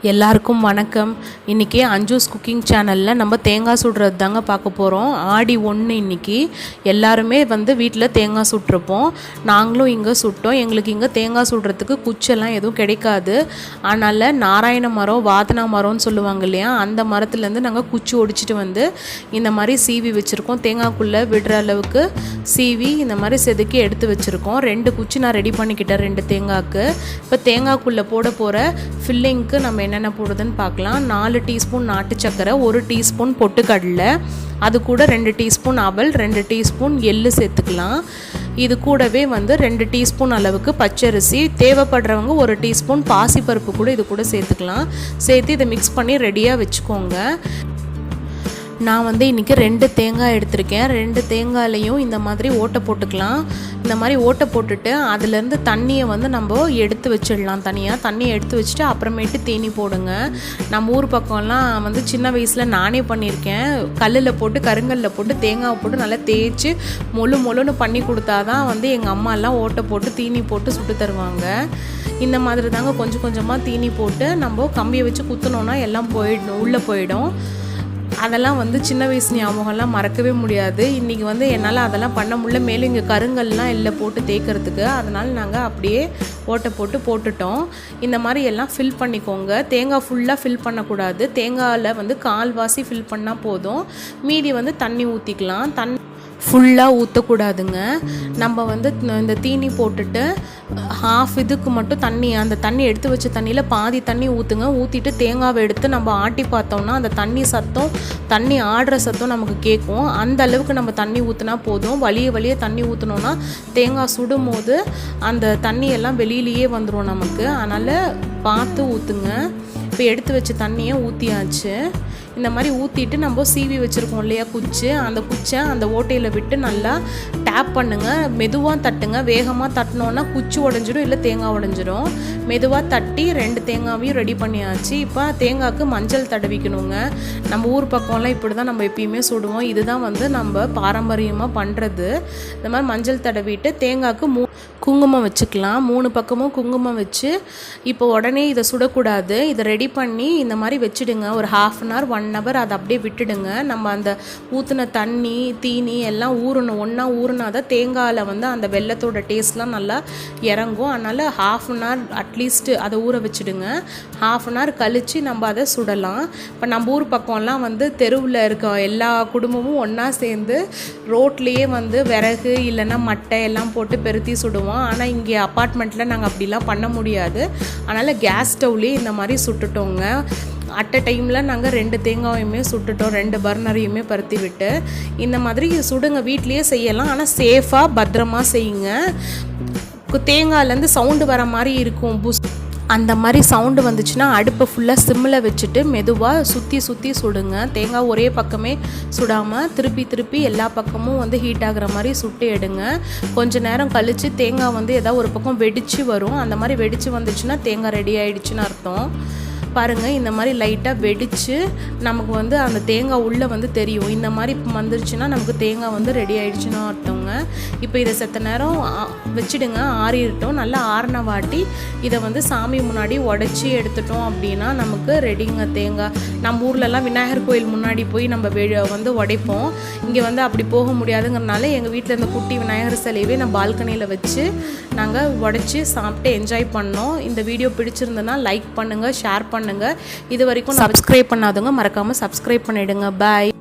எல்லாருக்கும் வணக்கம். இன்றைக்கி அஞ்சூஸ் குக்கிங் சேனலில் நம்ம தேங்காய் சுடுறது தாங்க பார்க்க போகிறோம். ஆடி 1 இன்றைக்கி எல்லாருமே வீட்டில் தேங்காய் சுட்டிருப்போம். நாங்களும் இங்கே சுட்டோம். எங்களுக்கு இங்கே தேங்காய் சுடுறதுக்கு குச்செல்லாம் எதுவும் கிடைக்காது. அதனால் நாராயண மரம், வாதனா மரம்னு சொல்லுவாங்க இல்லையா, அந்த மரத்துலேருந்து நாங்கள் குச்சி ஒடிச்சிட்டு இந்த மாதிரி சீவி வச்சுருக்கோம். தேங்காய்க்குள்ளே விடுற அளவுக்கு சீவி இந்த மாதிரி செதுக்கி எடுத்து வச்சுருக்கோம். 2 குச்சி நான் ரெடி பண்ணிக்கிட்டேன் 2 தேங்காய்க்கு. இப்போ தேங்காய்க்குள்ளே போட போகிற ஃபில்லிங்க்கு நம்ம என்னென்ன போடுதுன்னு பார்க்கலாம். 4 டீஸ்பூன் நாட்டு சக்கரை, 1 டீஸ்பூன் பொட்டுக்கடலை, அது கூட 2 டீஸ்பூன் அவல், 2 டீஸ்பூன் எள்ளு சேர்த்துக்கலாம். இது கூடவே 2 டீஸ்பூன் அளவுக்கு பச்சரிசி, தேவைப்படுறவங்க 1 டீஸ்பூன் பாசிப்பருப்பு கூட இது கூட சேர்த்துக்கலாம். சேர்த்து இதை மிக்ஸ் பண்ணி ரெடியாக வச்சுக்கோங்க. நான் இன்றைக்கி 2 தேங்காய் எடுத்திருக்கேன். 2 தேங்காயிலையும் இந்த மாதிரி ஓட்டை போட்டுக்கலாம். இந்த மாதிரி ஓட்டை போட்டுட்டு அதுலேருந்து தண்ணியை நம்ம எடுத்து வச்சிடலாம். தனியாக தண்ணியை எடுத்து வச்சுட்டு அப்புறமேட்டு தீனி போடுங்க. நம்ம ஊர் பக்கம்லாம் சின்ன வயசில் நானே பண்ணியிருக்கேன். கல்லில் போட்டு கருங்கல்லில் போட்டு தேங்காய் போட்டு நல்லா தேய்ச்சி மொழுன்னு பண்ணி கொடுத்தா தான் எங்கள் அம்மாலாம் ஓட்டை போட்டு தீனி போட்டு சுட்டு தருவாங்க. இந்த மாதிரி தாங்க கொஞ்சம் கொஞ்சமாக தீனி போட்டு நம்ம கம்பியை வச்சு குத்துனோன்னா எல்லாம் உள்ளே போயிடும். அதெல்லாம் சின்ன வயசு ஞாபகம்லாம் மறக்கவே முடியாது. இன்றைக்கி என்னால் அதெல்லாம் பண்ண முடியல. மேலும் இங்கே கருங்கல்லாம் இல்லை போட்டு தேய்க்கிறதுக்கு. அதனால் நாங்கள் அப்படியே ஓட்டை போட்டுட்டோம். இந்த மாதிரி எல்லாம் ஃபில் பண்ணிக்கோங்க. தேங்காய் ஃபுல்லாக ஃபில் பண்ணக்கூடாது. தேங்காயில் கால்வாசி ஃபில் பண்ணால் போதும். மீதி தண்ணி ஊற்றிக்கலாம். ஃபுல்லாக ஊற்றக்கூடாதுங்க. நம்ம இந்த தீனி போட்டுட்டு ஹாஃப் இதுக்கு மட்டும் தண்ணி, அந்த தண்ணி எடுத்து வச்ச தண்ணியில் பாதி தண்ணி ஊற்றுங்க. ஊற்றிட்டு தேங்காவை எடுத்து நம்ம ஆட்டி பார்த்தோம்னா அந்த தண்ணி ஆடுற சத்தம் நமக்கு கேட்கும். அந்த அளவுக்கு நம்ம தண்ணி ஊற்றினா போதும். வலிய தண்ணி ஊற்றினோன்னா தேங்காய் சுடும் போது அந்த தண்ணியெல்லாம் வெளியிலேயே வந்துடும் நமக்கு. அதனால் பார்த்து ஊற்றுங்க. இப்போ எடுத்து வச்ச தண்ணியை ஊற்றியாச்சு. இந்த மாதிரி ஊற்றிட்டு நம்ம சீவி வச்சுருக்கோம் இல்லையா குச்சி, அந்த குச்சை அந்த ஓட்டையில் விட்டு நல்லா டேப் பண்ணுங்கள். மெதுவாக தட்டுங்க. வேகமாக தட்டினோன்னா குச்சி உடஞ்சிடும், இல்லை தேங்காய் உடஞ்சிடும். மெதுவாக தட்டி 2 தேங்காவையும் ரெடி பண்ணியாச்சு. இப்போ தேங்காய்க்கு மஞ்சள் தடவிக்கணுங்க. நம்ம ஊர் பக்கம்லாம் இப்படி தான் நம்ம எப்பயுமே சுடுவோம். இதுதான் நம்ம பாரம்பரியமாக பண்ணுறது. இந்த மாதிரி மஞ்சள் தடவிட்டு தேங்காய்க்கு குங்குமம் வச்சுக்கலாம். 3 பக்கமும் குங்குமம் வச்சு இப்போ உடனே இதை சுடக்கூடாது. இதை ரெடி பண்ணி இந்த மாதிரி வச்சுடுங்க. ஒரு 1/2 அன் ஹவர் 1 ஹவர் அதை அப்படியே விட்டுடுங்க. நம்ம அந்த ஊற்றின தண்ணி தீனி எல்லாம் ஒன்றா ஊறினா தான் தேங்காயில் அந்த வெல்லத்தோட டேஸ்ட்லாம் நல்லா இறங்கும். அதனால் 1/2 அன் ஹவர் அட்லீஸ்ட் அதை ஊற வச்சுடுங்க. 1/2 அன் ஹவர் கழித்து நம்ம அதை சுடலாம். இப்போ நம்ம ஊர் பக்கம்லாம் தெருவில் இருக்க எல்லா குடும்பமும் ஒன்றா சேர்ந்து ரோட்லேயே விறகு இல்லைன்னா மட்டை எல்லாம் போட்டு பெருத்தி சுடுவோம். ஆனால் இங்கே அப்பார்ட்மெண்ட்டில் நாங்கள் அப்படிலாம் பண்ண முடியாது. அதனால் கேஸ் ஸ்டவ்லேயே இந்த மாதிரி சுட்டுட்டோங்க. அட் அ டைமில் நாங்கள் 2 தேங்காயுமே சுட்டுட்டோம். 2 பர்னரையுமே பருத்தி விட்டு இந்த மாதிரி சுடுங்க. வீட்லேயே செய்யலாம். ஆனால் சேஃபாக பத்திரமா செய்யுங்க. தேங்காயிலேருந்து சவுண்டு வர மாதிரி இருக்கும். அந்த மாதிரி சவுண்டு வந்துச்சுன்னா அடுப்பை ஃபுல்லாக சிம்மில் வச்சுட்டு மெதுவாக சுற்றி சுடுங்க. தேங்காய் ஒரே பக்கமே சுடாமல் திருப்பி எல்லா பக்கமும் ஹீட் ஆகிற மாதிரி சுட்டு எடுங்க. கொஞ்சம் நேரம் கழித்து தேங்காய் ஏதாவது ஒரு பக்கம் வெடித்து வரும். அந்த மாதிரி வெடித்து வந்துச்சுன்னா தேங்காய் ரெடி ஆகிடுச்சின்னு அர்த்தம். பாருங்கள், இந்த மாதிரி லைட்டாக வெடித்து நமக்கு அந்த தேங்காய் உள்ளே தெரியும். இந்த மாதிரி வந்துருச்சுன்னா நமக்கு தேங்காய் ரெடி ஆகிடுச்சுன்னு அர்த்தங்க. இப்போ இதை செத்த நேரம் வச்சுடுங்க. ஆறிட்டோம். நல்லா ஆறின வாட்டி இதை சாமி முன்னாடி உடச்சி எடுத்துட்டோம் அப்படின்னா நமக்கு ரெடிங்க தேங்காய். நம்ம ஊர்லலாம் விநாயகர் கோயில் முன்னாடி போய் நம்ம உடைப்போம். இங்கே அப்படி போக முடியாதுங்கிறனால எங்கள் வீட்டில் இந்த குட்டி விநாயகர் சிலையவே நான் பால்கனியில் வச்சு நாங்கள் உடச்சி சாப்பிட்டு என்ஜாய் பண்ணோம். இந்த வீடியோ பிடிச்சிருந்ததுன்னா லைக் பண்ணுங்கள், ஷேர் பண்ணுங்கள். இது வரைக்கும் சப்ஸ்கிரைப் பண்ணாதவங்க மறக்காமல் சப்ஸ்கிரைப் பண்ணிவிடுங்க. பாய்.